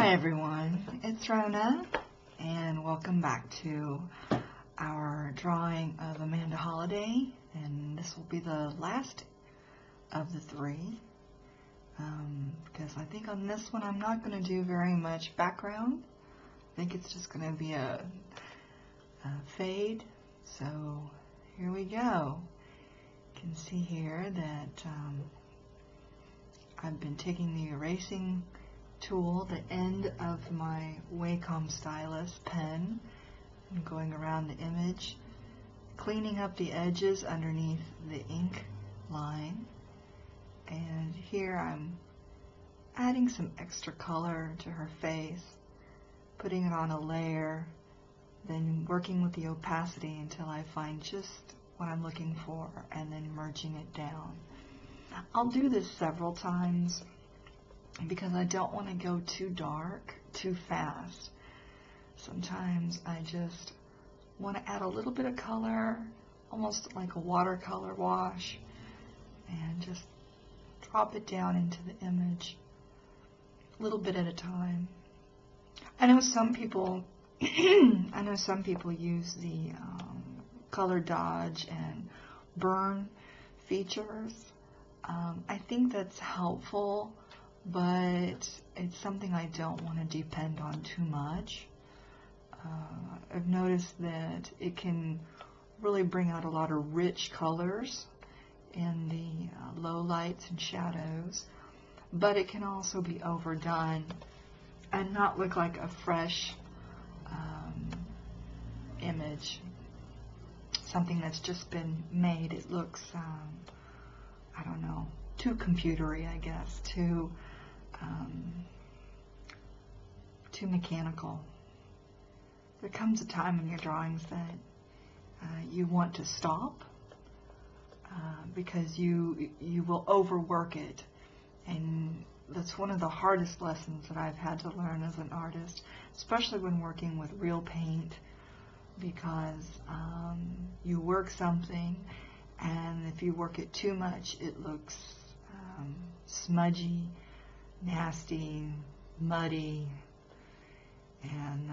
Hi everyone, it's Rona, and welcome back to our drawing of Amanda Holliday, and this will be the last of the three, because I think on this one I'm not going to do very much background. I think it's just going to be a fade, so here we go. You can see here that I've been taking the erasing tool, the end of my Wacom stylus pen, and going around the image, cleaning up the edges underneath the ink line. And here I'm adding some extra color to her face, putting it on a layer, then working with the opacity until I find just what I'm looking for, and then merging it down. I'll do this several times because I don't want to go too dark too fast. Sometimes I just want to add a little bit of color, almost like a watercolor wash, and just drop it down into the image a little bit at a time. I know some people use the color dodge and burn features. I think that's helpful, but it's something I don't want to depend on too much. I've noticed that it can really bring out a lot of rich colors in the low lights and shadows, but it can also be overdone and not look like a fresh image, something that's just been made. It looks, I don't know, too computery, I guess, too mechanical. There comes a time in your drawings that you want to stop because you will overwork it, and that's one of the hardest lessons that I've had to learn as an artist, especially when working with real paint, because you work something, and if you work it too much, it looks smudgy, nasty, muddy, and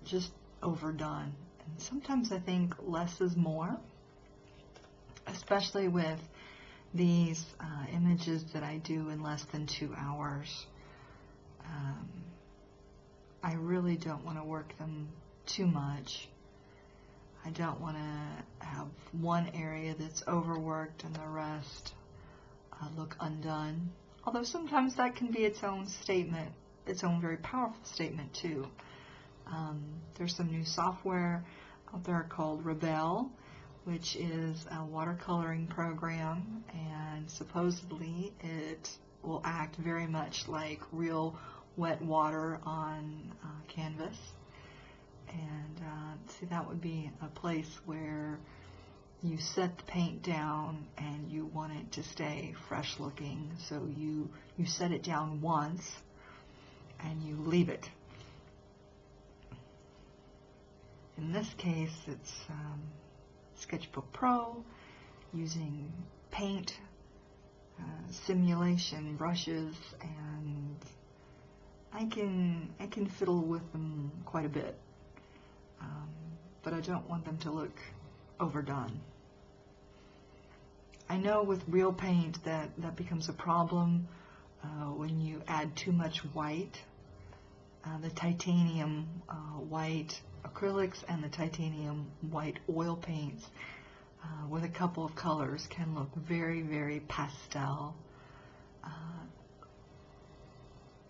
just overdone. And sometimes I think less is more, especially with these images that I do in less than 2 hours. I really don't want to work them too much. I don't want to have one area that's overworked and the rest look undone. Although sometimes that can be its own statement, its own very powerful statement too. There's some new software out there called Rebel, which is a watercoloring program, and supposedly it will act very much like real wet water on canvas. And see, that would be a place where you set the paint down and you want it to stay fresh looking, so you set it down once and you leave it. In this case, it's Sketchbook Pro, using paint simulation brushes, and I can fiddle with them quite a bit, but I don't want them to look overdone. I know with real paint that becomes a problem when you add too much white. The titanium white acrylics and the titanium white oil paints with a couple of colors can look very, very pastel,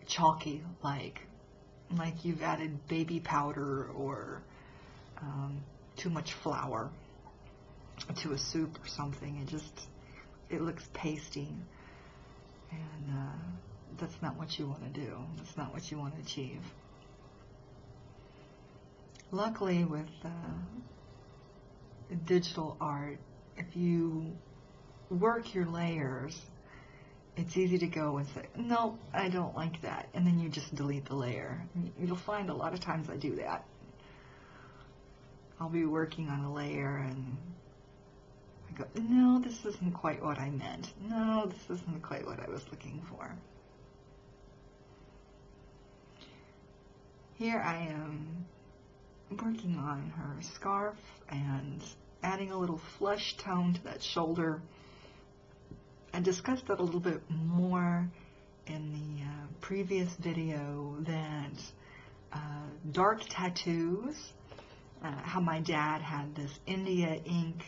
chalky, like you've added baby powder or too much flour to a soup or something. It looks pasty, and that's not what you want to do. That's not what you want to achieve. Luckily, with digital art, if you work your layers, it's easy to go and say, no, I don't like that, and then you just delete the layer. You'll find a lot of times I do that. I'll be working on a layer and I go, no, this isn't quite what I meant. No, this isn't quite what I was looking for. Here I am working on her scarf and adding a little flesh tone to that shoulder. I discussed that a little bit more in the previous video, that dark tattoos, how my dad had this India ink,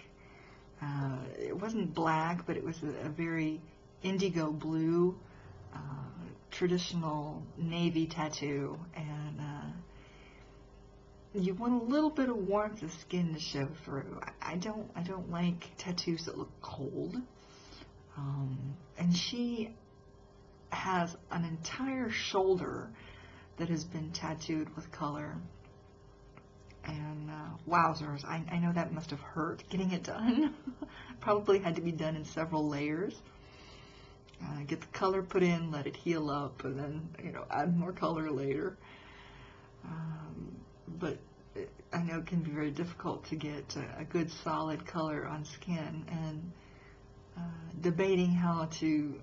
it wasn't black, but it was a very indigo blue, traditional navy tattoo, and you want a little bit of warmth of skin to show through. I don't like tattoos that look cold. And she has an entire shoulder that has been tattooed with color. And wowzers, I know that must have hurt getting it done. Probably had to be done in several layers. Get the color put in, let it heal up, and then, add more color later. But I know it can be very difficult to get a good solid color on skin, and debating how to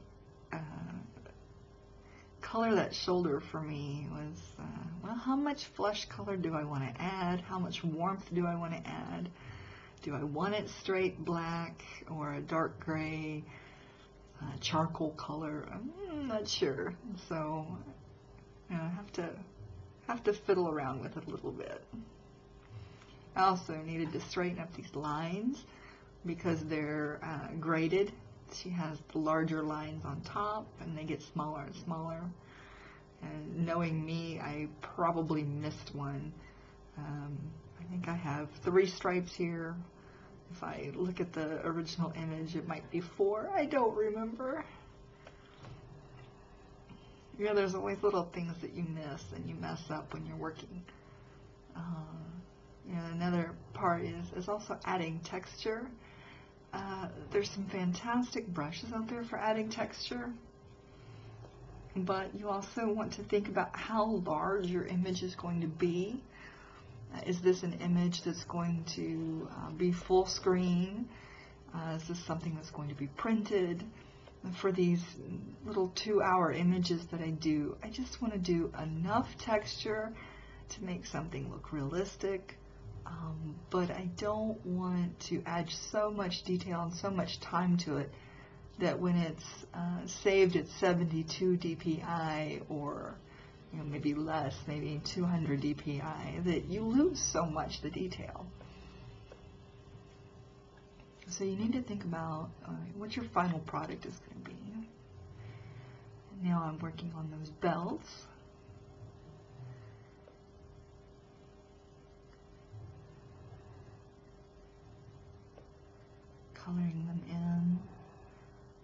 color that shoulder for me was, well, how much flesh color do I want to add? How much warmth do I want to add? Do I want it straight black or a dark gray, charcoal color? I'm not sure. So I have to fiddle around with it a little bit. I also needed to straighten up these lines because they're graded. She has the larger lines on top, and they get smaller and smaller. And knowing me, I probably missed one. I think I have 3 stripes here. If I look at the original image, it might be 4. I don't remember. There's always little things that you miss and you mess up when you're working. Another part is also adding texture. There's some fantastic brushes out there for adding texture, but you also want to think about how large your image is going to be. Is this an image that's going to be full screen? Is this something that's going to be printed? For these little 2-hour images that I do, I just want to do enough texture to make something look realistic. But I don't want to add so much detail and so much time to it that when it's saved at 72 dpi or maybe less, maybe 200 dpi, that you lose so much the detail. So you need to think about what your final product is going to be. And now I'm working on those belts. Coloring them in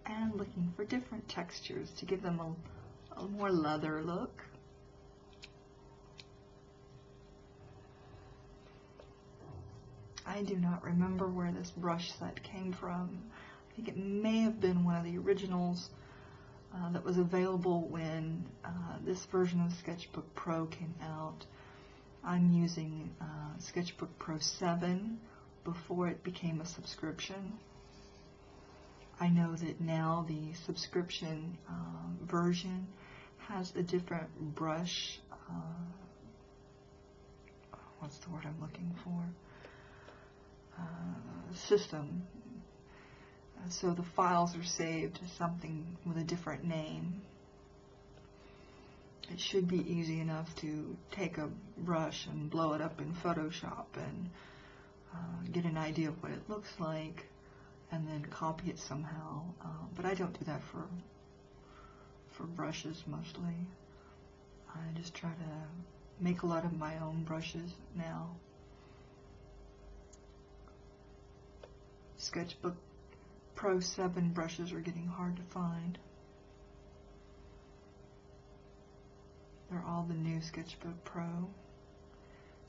and looking for different textures to give them a more leather look. I do not remember where this brush set came from. I think it may have been one of the originals that was available when this version of Sketchbook Pro came out. I'm using Sketchbook Pro 7 before it became a subscription. I know that now the subscription version has a different brush, what's the word I'm looking for? System. So the files are saved as something with a different name. It should be easy enough to take a brush and blow it up in Photoshop and get an idea of what it looks like, and then copy it somehow. But I don't do that for brushes mostly. I just try to make a lot of my own brushes now. Sketchbook Pro 7 brushes are getting hard to find. They're all the new Sketchbook Pro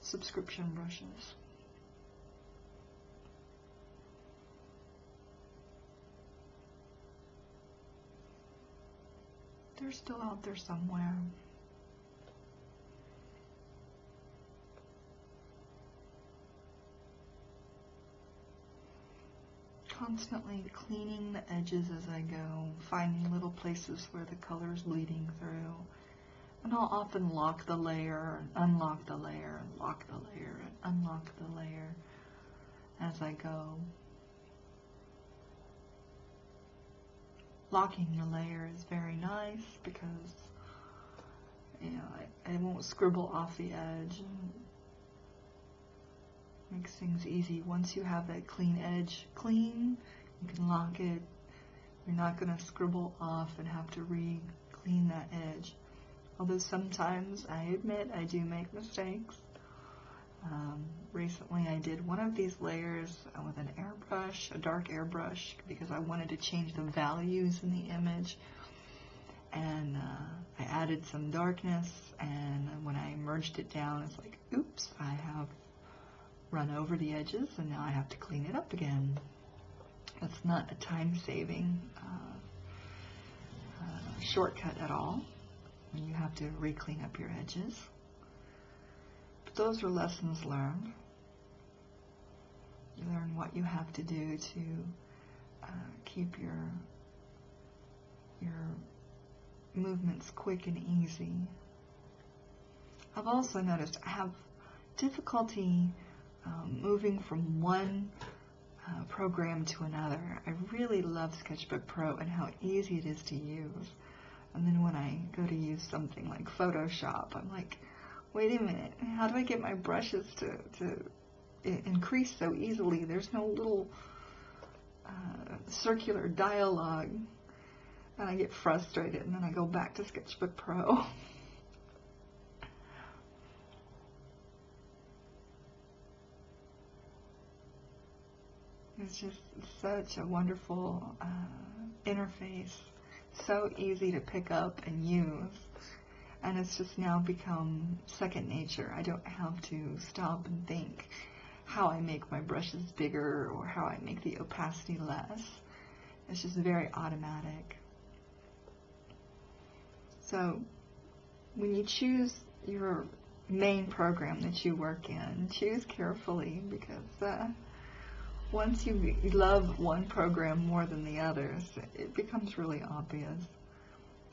subscription brushes. They're still out there somewhere. Constantly cleaning the edges as I go, finding little places where the color is bleeding through, And I'll often lock the layer, and unlock the layer, and lock the layer, and unlock the layer as I go. Locking the layer is very nice because, you know, I won't scribble off the edge. And makes things easy. Once you have that clean edge clean, you can lock it. You're not going to scribble off and have to re-clean that edge. Although sometimes, I admit, I do make mistakes. Recently I did one of these layers with an airbrush, a dark airbrush, because I wanted to change the values in the image. And I added some darkness, and when I merged it down, it's like, oops, I have run over the edges, and now I have to clean it up again. It's not a time-saving shortcut at all. You have to re-clean up your edges. But those are lessons learned. You learn what you have to do to keep your movements quick and easy. I've also noticed I have difficulty moving from one program to another. I really love Sketchbook Pro and how easy it is to use. And then when I go to use something like Photoshop, I'm like, wait a minute, how do I get my brushes to increase so easily? There's no little circular dialogue. And I get frustrated, and then I go back to Sketchbook Pro. It's just such a wonderful interface. So easy to pick up and use, and it's just now become second nature. I don't have to stop and think how I make my brushes bigger or how I make the opacity less. It's just very automatic. So when you choose your main program that you work in, choose carefully, because once you love one program more than the others, it becomes really obvious.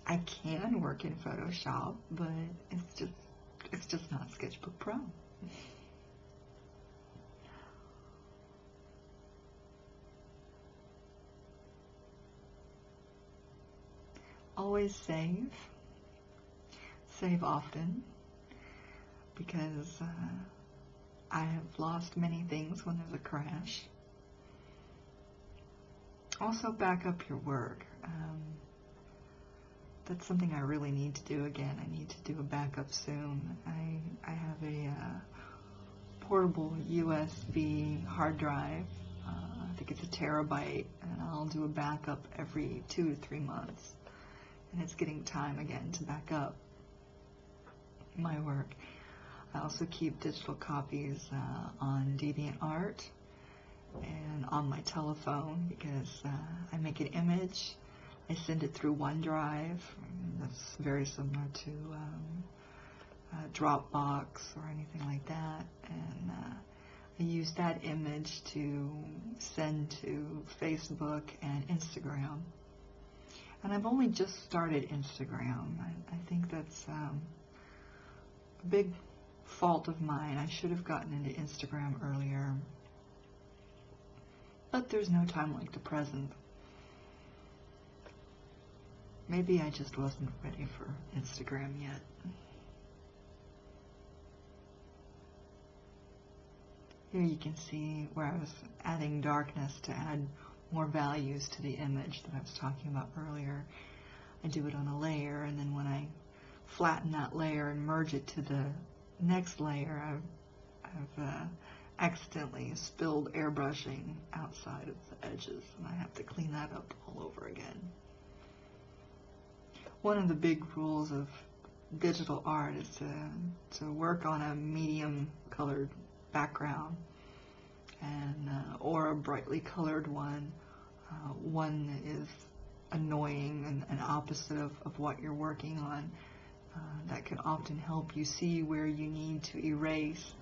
I can work in Photoshop, but it's just not Sketchbook Pro. Always save. Save often, because I have lost many things when there's a crash. Also, back up your work. That's something I really need to do again. I need to do a backup soon. I have a portable USB hard drive. I think it's a terabyte, and I'll do a backup every 2 to 3 months. And it's getting time again to back up my work. I also keep digital copies on DeviantArt and on my telephone, because I make an image, I send it through OneDrive. That's very similar to Dropbox or anything like that, and I use that image to send to Facebook and Instagram. And I've only just started Instagram. I think that's a big fault of mine. I should have gotten into Instagram earlier. But there's no time like the present. Maybe I just wasn't ready for Instagram yet. Here you can see where I was adding darkness to add more values to the image that I was talking about earlier. I do it on a layer, and then when I flatten that layer and merge it to the next layer, I've accidentally spilled airbrushing outside of the edges, and I have to clean that up all over again. One of the big rules of digital art is to work on a medium colored background, and or a brightly colored one, one that is annoying and opposite of what you're working on. That can often help you see where you need to erase,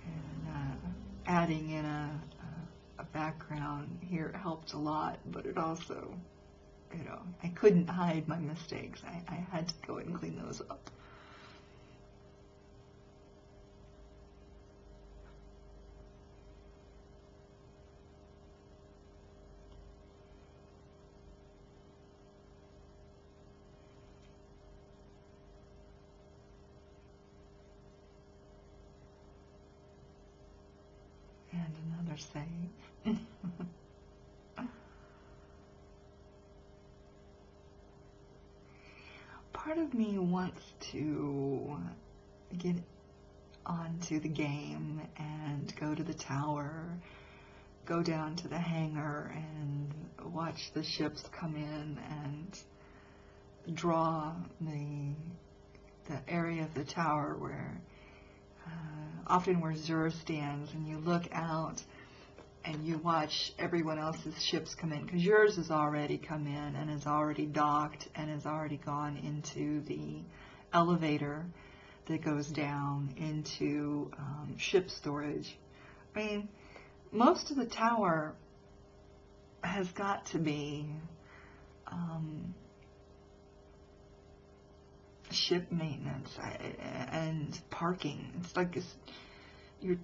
and adding in a background here helps a lot, but it also you know, I couldn't hide my mistakes. I had to go and clean those up. And another save. Part of me wants to get onto the game and go to the tower, go down to the hangar and watch the ships come in and draw the area of the tower where often where Zur stands, and you look out and you watch everyone else's ships come in, because yours has already come in and has already docked and has already gone into the elevator that goes down into ship storage. I mean, most of the tower has got to be ship maintenance and parking. It's like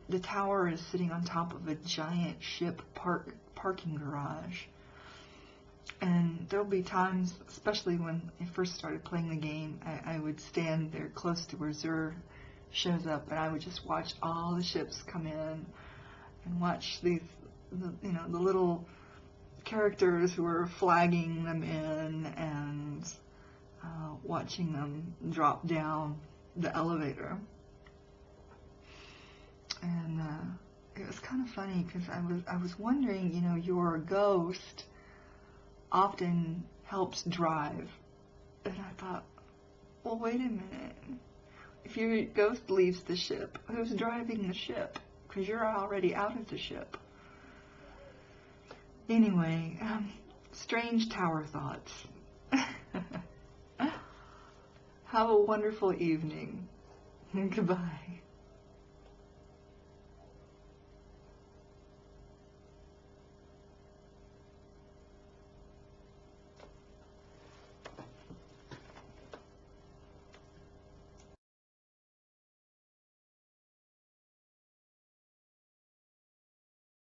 the tower is sitting on top of a giant ship parking garage. And there'll be times, especially when I first started playing the game, I would stand there close to where Zur shows up, and I would just watch all the ships come in and watch these, you know, the little characters who are flagging them in and watching them drop down the elevator. And it was kind of funny because I was wondering, you know, your ghost often helps drive, and I thought, well, wait a minute. If your ghost leaves the ship, who's driving the ship? Because you're already out of the ship. Anyway, strange tower thoughts. Have a wonderful evening. Goodbye.